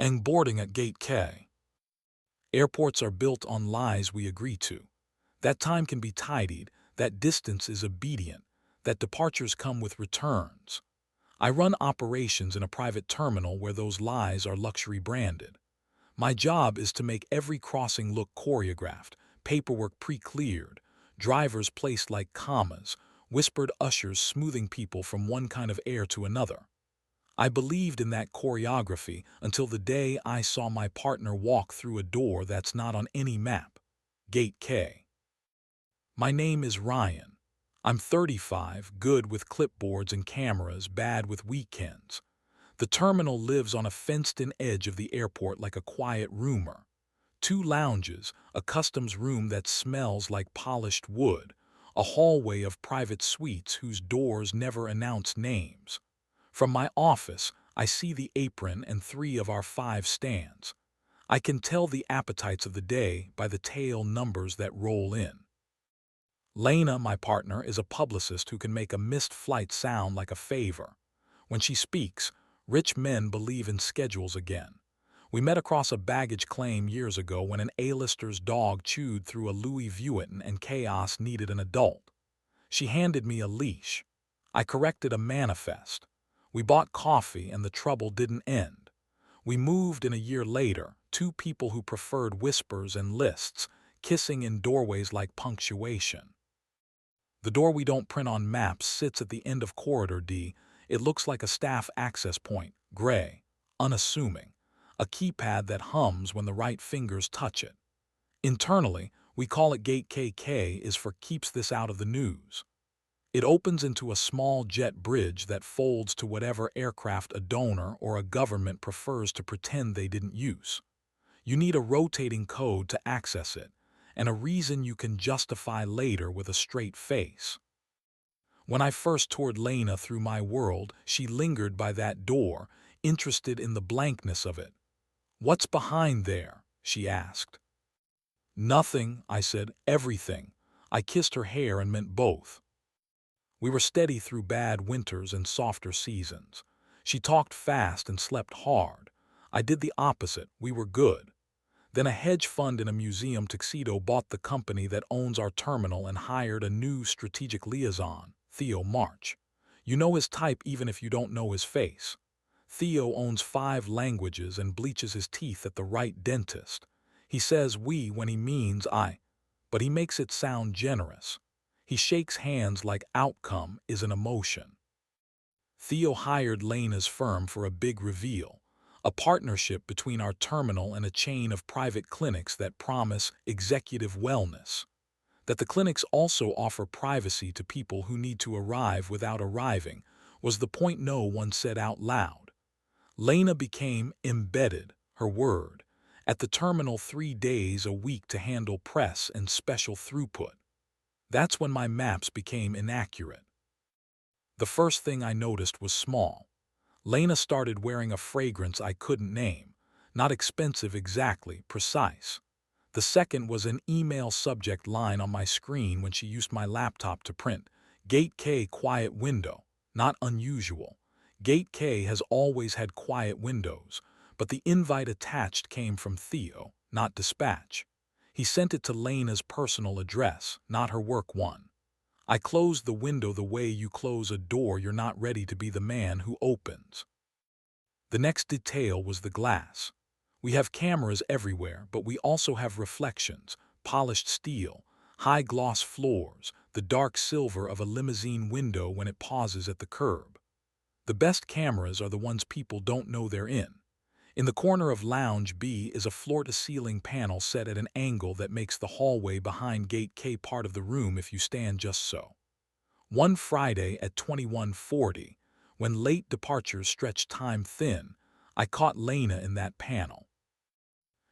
and boarding at Gate K. Airports are built on lies we agree to. That time can be tidied, that distance is obedient, that departures come with returns. I run operations in a private terminal where those lies are luxury branded. My job is to make every crossing look choreographed, paperwork pre-cleared, drivers placed like commas, whispered ushers smoothing people from one kind of air to another. I believed in that choreography until the day I saw my partner walk through a door that's not on any map. Gate K. My name is Ryan. I'm 35, good with clipboards and cameras, bad with weekends. The terminal lives on a fenced-in edge of the airport like a quiet rumor. 2 lounges, a customs room that smells like polished wood, a hallway of private suites whose doors never announce names. From my office, I see the apron and 3 of our 5 stands. I can tell the appetites of the day by the tail numbers that roll in. Lena, my partner, is a publicist who can make a missed flight sound like a favor. When she speaks, rich men believe in schedules again. We met across a baggage claim years ago when an A-lister's dog chewed through a Louis Vuitton and chaos needed an adult. She handed me a leash. I corrected a manifest. We bought coffee and the trouble didn't end. We moved in a year later, 2 people who preferred whispers and lists, kissing in doorways like punctuation. The door we don't print on maps sits at the end of Corridor D. It looks like a staff access point, gray, unassuming, a keypad that hums when the right fingers touch it. Internally, we call it Gate KK is for keeps this out of the news. It opens into a small jet bridge that folds to whatever aircraft a donor or a government prefers to pretend they didn't use. You need a rotating code to access it, and a reason you can justify later with a straight face. When I first toured Lena through my world, she lingered by that door, interested in the blankness of it. "What's behind there?" she asked. "Nothing," I said, "everything." I kissed her hair and meant both. We were steady through bad winters and softer seasons. She talked fast and slept hard. I did the opposite. We were good. Then a hedge fund in a museum tuxedo bought the company that owns our terminal and hired a new strategic liaison, Theo March. You know his type even if you don't know his face. Theo owns 5 languages and bleaches his teeth at the right dentist. He says we when he means I, but he makes it sound generous. He shakes hands like outcome is an emotion. Theo hired Lena's firm for a big reveal, a partnership between our terminal and a chain of private clinics that promise executive wellness. That the clinics also offer privacy to people who need to arrive without arriving was the point no one said out loud. Lena became embedded, her word, at the terminal 3 days a week to handle press and special throughput. That's when my maps became inaccurate. The first thing I noticed was small. Lena started wearing a fragrance I couldn't name. Not expensive exactly, precise. The second was an email subject line on my screen when she used my laptop to print. Gate K quiet window. Not unusual. Gate K has always had quiet windows, but the invite attached came from Theo, not dispatch. He sent it to Lena's personal address, not her work one. I closed the window the way you close a door you're not ready to be the man who opens. The next detail was the glass. We have cameras everywhere, but we also have reflections, polished steel, high-gloss floors, the dark silver of a limousine window when it pauses at the curb. The best cameras are the ones people don't know they're in. In the corner of Lounge B is a floor-to-ceiling panel set at an angle that makes the hallway behind Gate K part of the room if you stand just so. One Friday at 21:40, when late departures stretched time thin, I caught Lena in that panel.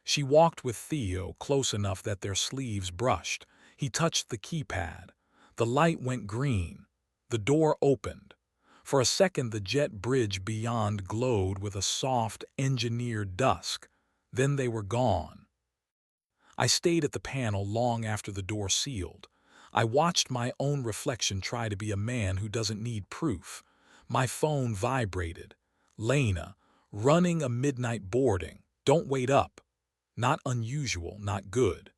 She walked with Theo close enough that their sleeves brushed. He touched the keypad. The light went green. The door opened. For a second the jet bridge beyond glowed with a soft, engineered dusk. Then they were gone. I stayed at the panel long after the door sealed. I watched my own reflection try to be a man who doesn't need proof. My phone vibrated. Lena, running a midnight boarding. Don't wait up. Not unusual, not good.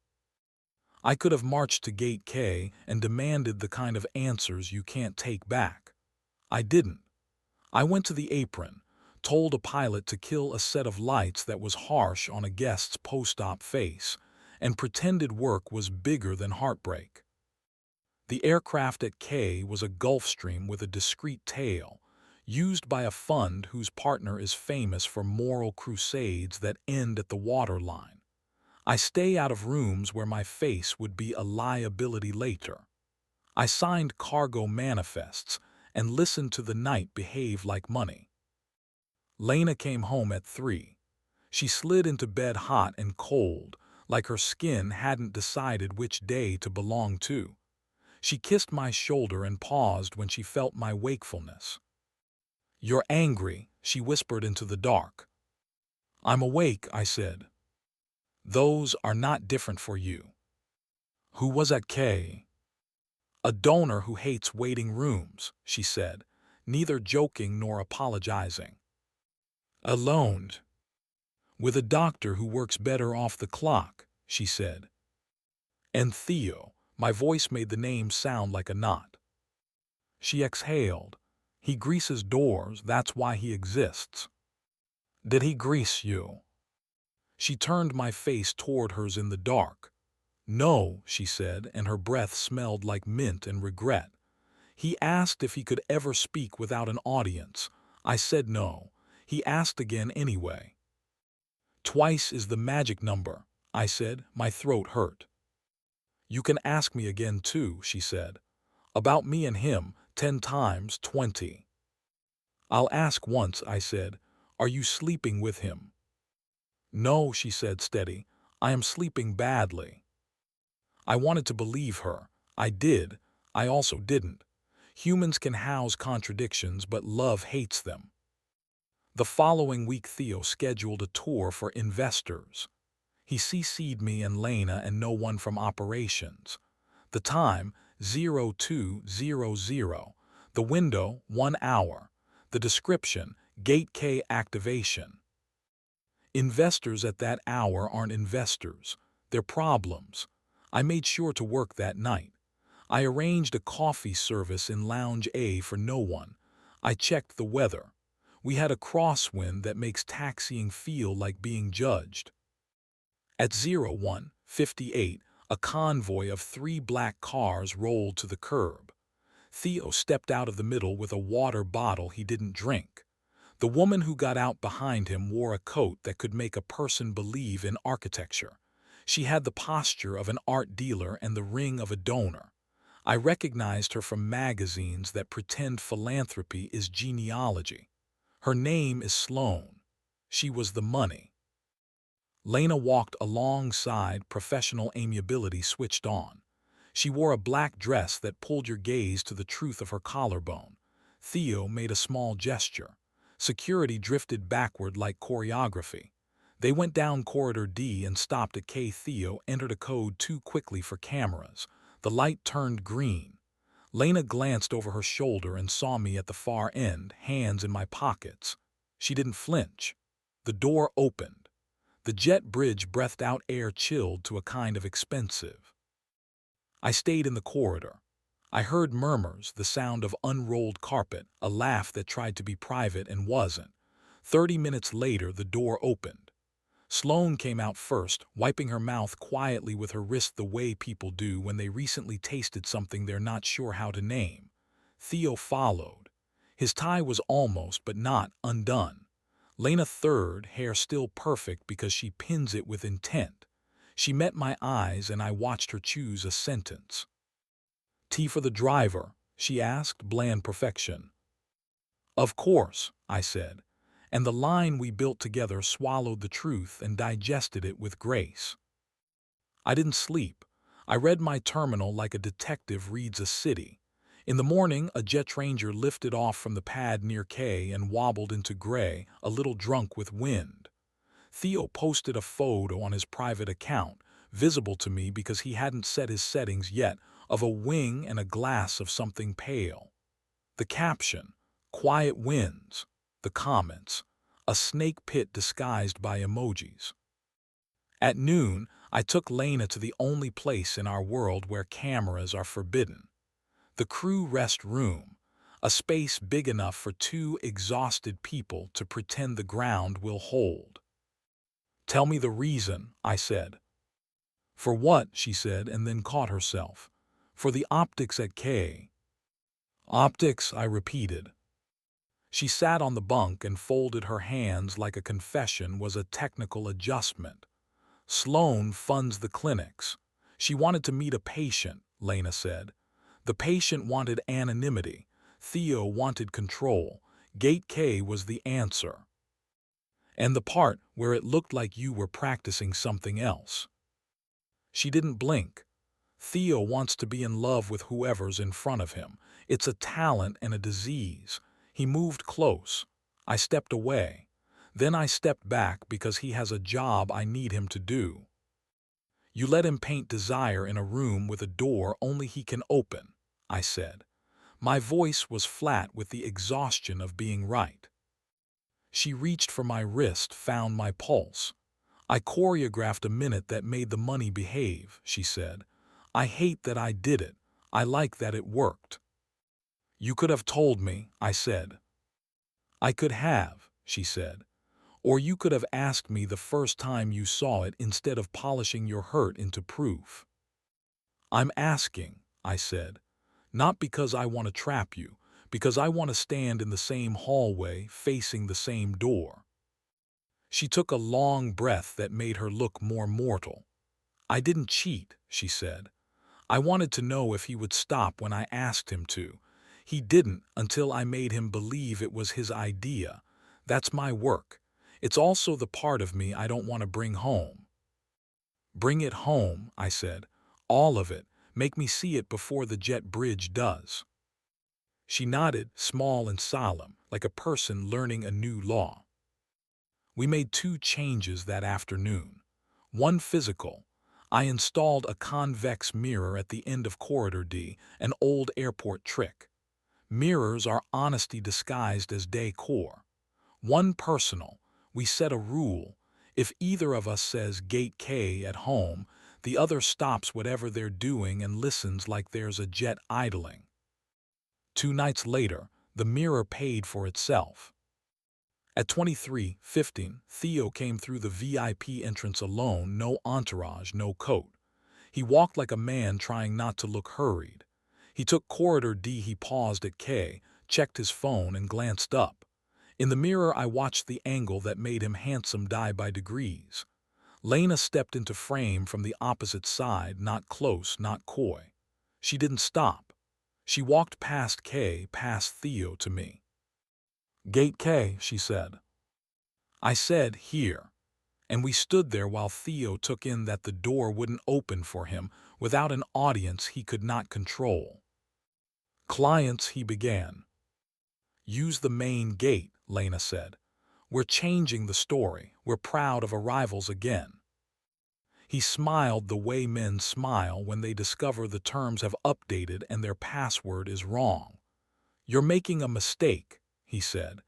I could have marched to Gate K and demanded the kind of answers you can't take back. I didn't. I went to the apron, told a pilot to kill a set of lights that was harsh on a guest's post-op face, and pretended work was bigger than heartbreak. The aircraft at K was a Gulfstream with a discreet tail, used by a fund whose partner is famous for moral crusades that end at the waterline. I stay out of rooms where my face would be a liability later. I signed cargo manifests and listened to the night behave like money. Lena came home at 3. She slid into bed hot and cold, like her skin hadn't decided which day to belong to. She kissed my shoulder and paused when she felt my wakefulness. "You're angry," she whispered into the dark. "I'm awake," I said. "Those are not different for you." "Who was at K?" "A donor who hates waiting rooms," she said, neither joking nor apologizing. "Alone. With a doctor who works better off the clock," she said. "And Theo," my voice made the name sound like a knot. She exhaled. "He greases doors, that's why he exists." "Did he grease you?" She turned my face toward hers in the dark. "No," she said, and her breath smelled like mint and regret. "He asked if he could ever speak without an audience. I said no. He asked again anyway." "Twice is the magic number," I said. My throat hurt. "You can ask me again too," she said. "About me and him, 10 times 20. "I'll ask once," I said. "Are you sleeping with him?" "No," she said, steady. "I am sleeping badly." I wanted to believe her. I did. I also didn't. Humans can house contradictions, but love hates them. The following week, Theo scheduled a tour for investors. He CC'd me and Lena and no one from operations. The time, 0200. The window, 1 hour. The description, Gate K activation. Investors at that hour aren't investors. They're problems. I made sure to work that night. I arranged a coffee service in Lounge A for no one. I checked the weather. We had a crosswind that makes taxiing feel like being judged. At 01:58, a convoy of 3 black cars rolled to the curb. Theo stepped out of the middle with a water bottle he didn't drink. The woman who got out behind him wore a coat that could make a person believe in architecture. She had the posture of an art dealer and the ring of a donor. I recognized her from magazines that pretend philanthropy is genealogy. Her name is Sloane. She was the money. Lena walked alongside, professional amiability switched on. She wore a black dress that pulled your gaze to the truth of her collarbone. Theo made a small gesture. Security drifted backward like choreography. They went down corridor D and stopped at K. Theo entered a code too quickly for cameras. The light turned green. Lena glanced over her shoulder and saw me at the far end, hands in my pockets. She didn't flinch. The door opened. The jet bridge breathed out air chilled to a kind of expensive. I stayed in the corridor. I heard murmurs, the sound of unrolled carpet, a laugh that tried to be private and wasn't. 30 minutes later, the door opened. Sloane came out first, wiping her mouth quietly with her wrist the way people do when they recently tasted something they're not sure how to name. Theo followed. His tie was almost, but not, undone. Lena third, hair still perfect because she pins it with intent. She met my eyes and I watched her choose a sentence. "Tea for the driver?" she asked, bland perfection. "Of course," I said, and the line we built together swallowed the truth and digested it with grace. I didn't sleep. I read my terminal like a detective reads a city. In the morning, a jet ranger lifted off from the pad near K and wobbled into gray, a little drunk with wind. Theo posted a photo on his private account, visible to me because he hadn't set his settings yet, of a wing and a glass of something pale. The caption, "Quiet wins." The comments, a snake pit disguised by emojis. At noon, I took Lena to the only place in our world where cameras are forbidden. The crew rest room, a space big enough for two exhausted people to pretend the ground will hold. "Tell me the reason," I said. "For what?" she said, and then caught herself. "For the optics at K." "Optics," I repeated. She sat on the bunk and folded her hands like a confession was a technical adjustment. "Sloan funds the clinics. She wanted to meet a patient," Lena said. "The patient wanted anonymity. Theo wanted control. Gate K was the answer. And the part where it looked like you were practicing something else." She didn't blink. "Theo wants to be in love with whoever's in front of him. It's a talent and a disease." He moved close. I stepped away. Then I stepped back because he has a job I need him to do. "You let him paint desire in a room with a door only he can open," I said. My voice was flat with the exhaustion of being right. She reached for my wrist, found my pulse. "I choreographed a minute that made the money behave," she said. "I hate that I did it. I like that it worked." "You could have told me," I said. "I could have," she said. "Or you could have asked me the first time you saw it instead of polishing your hurt into proof." "I'm asking," I said. "Not because I want to trap you, because I want to stand in the same hallway, facing the same door." She took a long breath that made her look more mortal. "I didn't cheat," she said. "I wanted to know if he would stop when I asked him to. He didn't until I made him believe it was his idea. That's my work. It's also the part of me I don't want to bring home." "Bring it home," I said. "All of it. Make me see it before the jet bridge does." She nodded, small and solemn, like a person learning a new law. We made 2 changes that afternoon. One physical. I installed a convex mirror at the end of Corridor D, an old airport trick. Mirrors are honesty disguised as decor. One personal. We set a rule. If either of us says Gate K at home, the other stops whatever they're doing and listens like there's a jet idling. 2 nights later, the mirror paid for itself. At 23:15, Theo came through the VIP entrance alone, no entourage, no coat. He walked like a man trying not to look hurried. He took Corridor D. He paused at K, checked his phone, and glanced up. In the mirror, I watched the angle that made him handsome die by degrees. Lena stepped into frame from the opposite side, not close, not coy. She didn't stop. She walked past K, past Theo, to me. "Gate K," she said. I said, "Here." And we stood there while Theo took in that the door wouldn't open for him without an audience he could not control. "Clients," he began. "Use the main gate," Lena said. "We're changing the story. We're proud of arrivals again." He smiled the way men smile when they discover the terms have updated and their password is wrong. "You're making a mistake," he said.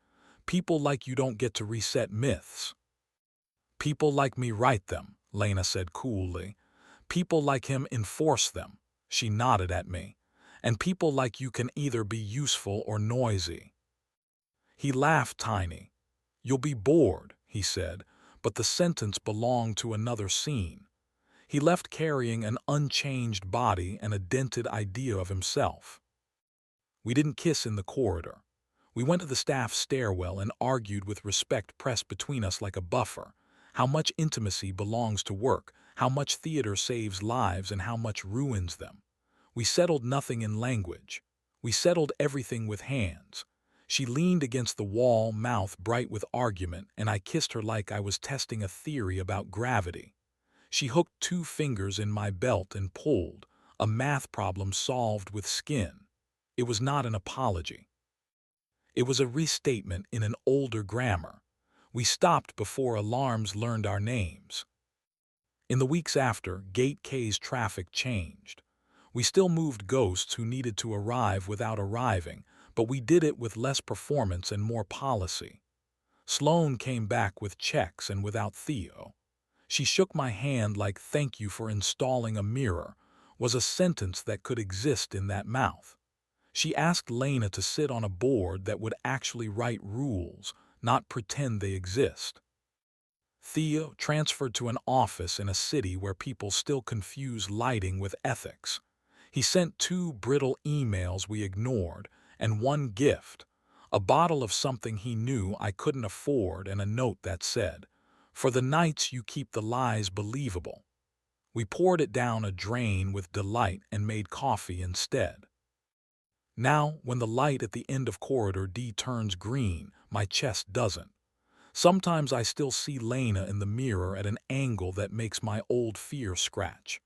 "People like you don't get to reset myths." "People like me write them," Lena said coolly. "People like him enforce them." She nodded at me. "And people like you can either be useful or noisy." He laughed tiny. "You'll be bored," he said, but the sentence belonged to another scene. He left carrying an unchanged body and a dented idea of himself. We didn't kiss in the corridor. We went to the staff stairwell and argued with respect pressed between us like a buffer. How much intimacy belongs to work, how much theater saves lives, and how much ruins them. We settled nothing in language. We settled everything with hands. She leaned against the wall, mouth bright with argument, and I kissed her like I was testing a theory about gravity. She hooked 2 fingers in my belt and pulled, a math problem solved with skin. It was not an apology. It was a restatement in an older grammar. We stopped before alarms learned our names. In the weeks after, Gate K's traffic changed. We still moved ghosts who needed to arrive without arriving, but we did it with less performance and more policy. Sloane came back with checks and without Theo. She shook my hand like "thank you for installing a mirror" was a sentence that could exist in that mouth. She asked Lena to sit on a board that would actually write rules, not pretend they exist. Theo transferred to an office in a city where people still confuse lighting with ethics. He sent 2 brittle emails we ignored and 1 gift, a bottle of something he knew I couldn't afford and a note that said, "For the nights you keep the lies believable." We poured it down a drain with delight and made coffee instead. Now, when the light at the end of corridor D turns green, my chest doesn't. Sometimes I still see Lena in the mirror at an angle that makes my old fear scratch.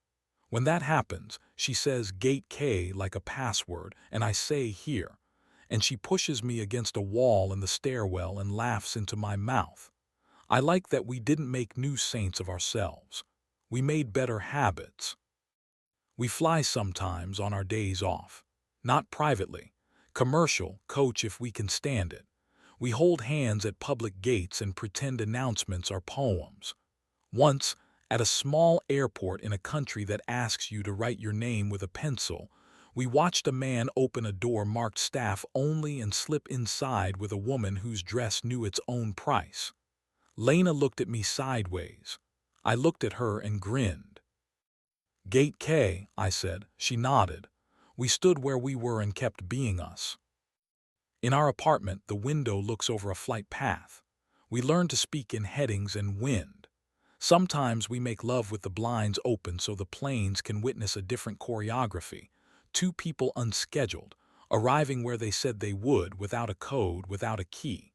When that happens, she says "Gate K" like a password, and I say "Here," and she pushes me against a wall in the stairwell and laughs into my mouth. I like that we didn't make new saints of ourselves. We made better habits. We fly sometimes on our days off. Not privately. Commercial, coach if we can stand it. We hold hands at public gates and pretend announcements are poems. Once, at a small airport in a country that asks you to write your name with a pencil, we watched a man open a door marked staff only and slip inside with a woman whose dress knew its own price. Lena looked at me sideways. I looked at her and grinned. "Gate K," I said. She nodded. We stood where we were and kept being us. In our apartment, the window looks over a flight path. We learn to speak in headings and wind. Sometimes we make love with the blinds open so the planes can witness a different choreography. 2 people unscheduled, arriving where they said they would, without a code, without a key.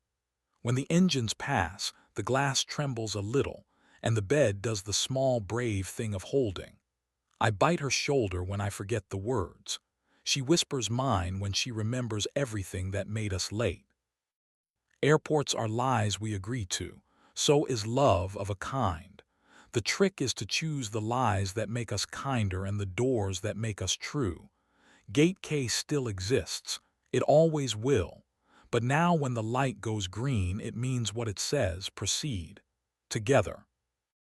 When the engines pass, the glass trembles a little, and the bed does the small, brave thing of holding. I bite her shoulder when I forget the words. She whispers mine when she remembers everything that made us late. Airports are lies we agree to. So is love of a kind. The trick is to choose the lies that make us kinder and the doors that make us true. Gate K still exists. It always will. But now when the light goes green, it means what it says: proceed. Together.